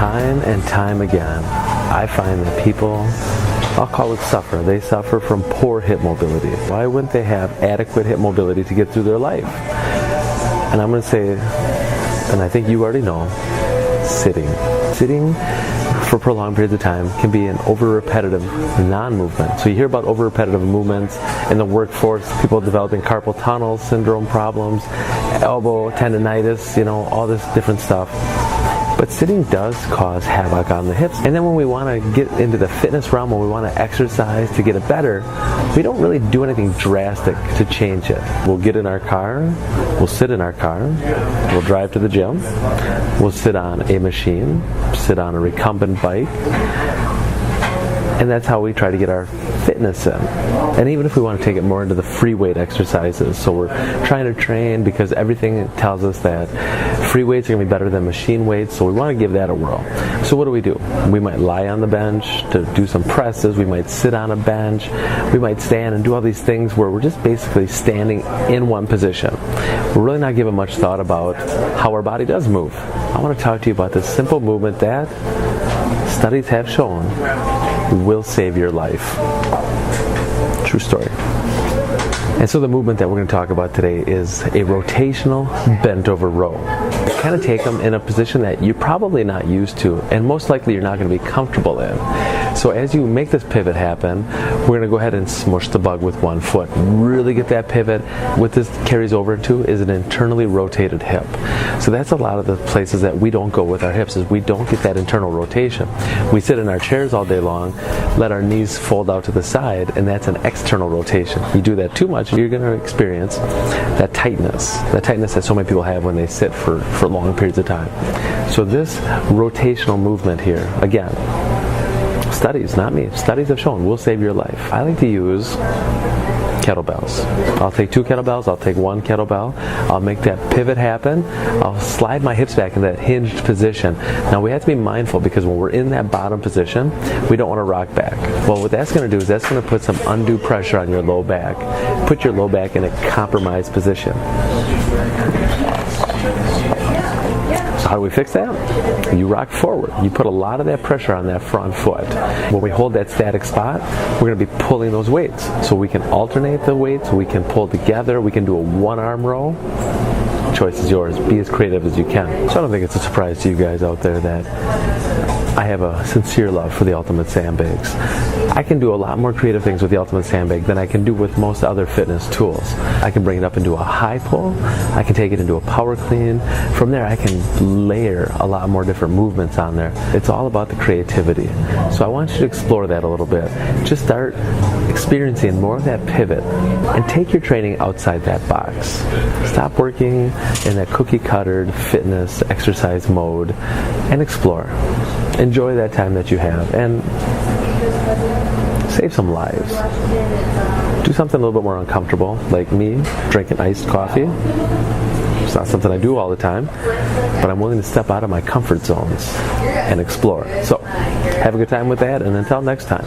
time and time again, I find that people, I'll call it suffer. They suffer from poor hip mobility. Why wouldn't they have adequate hip mobility to get through their life? And I'm going to say, and I think you already know, sitting. Sitting for prolonged periods of time can be an over-repetitive non-movement. So you hear about over-repetitive movements in the workforce, people developing carpal tunnel syndrome problems, elbow tendonitis, all this different stuff. But sitting does cause havoc on the hips. And then when we want to get into the fitness realm, when we want to exercise to get it better, we don't really do anything drastic to change it. We'll get in our car, we'll sit in our car, we'll drive to the gym, we'll sit on a machine, sit on a recumbent bike, and that's how we try to get our fitness in. And even if we want to take it more into the free weight exercises, so we're trying to train because everything tells us that free weights are going to be better than machine weights, so we want to give that a whirl. So what do? We might lie on the bench to do some presses, we might sit on a bench, we might stand and do all these things where we're just basically standing in one position. We're really not giving much thought about how our body does move. I want to talk to you about this simple movement that studies have shown will save your life. True story. And so the movement that we're going to talk about today is a rotational bent over row. Kind of take them in a position that you're probably not used to, and most likely you're not going to be comfortable in. So as you make this pivot happen, we're going to go ahead and smush the bug with one foot. Really get that pivot. What this carries over to is an internally rotated hip. So that's a lot of the places that we don't go with our hips, is we don't get that internal rotation. We sit in our chairs all day long, let our knees fold out to the side, and that's an external rotation. You do that too much, you're going to experience that tightness that so many people have when they sit for long periods of time. So this rotational movement here, again, studies, not me, studies have shown will save your life. I like to use kettlebells. I'll take 2 kettlebells, I'll take 1 kettlebell, I'll make that pivot happen, I'll slide my hips back in that hinged position. Now we have to be mindful, because when we're in that bottom position, we don't want to rock back. Well, what that's going to do is that's going to put some undue pressure on your low back. Put your low back in a compromised position. So how do we fix that? You rock forward. You put a lot of that pressure on that front foot. When we hold that static spot, we're going to be pulling those weights. So we can alternate the weights, we can pull together, we can do a one-arm row. Choice is yours. Be as creative as you can. So I don't think it's a surprise to you guys out there that I have a sincere love for the Ultimate Sandbags. I can do a lot more creative things with the Ultimate Sandbag than I can do with most other fitness tools. I can bring it up into a high pull, I can take it into a power clean. From there I can layer a lot more different movements on there. It's all about the creativity. So I want you to explore that a little bit. Just start experiencing more of that pivot and take your training outside that box. Stop working in that cookie-cuttered fitness exercise mode and explore. Enjoy that time that you have and save some lives. Do something a little bit more uncomfortable, like me drinking iced coffee. It's not something I do all the time, but I'm willing to step out of my comfort zones and explore. So have a good time with that, and until next time.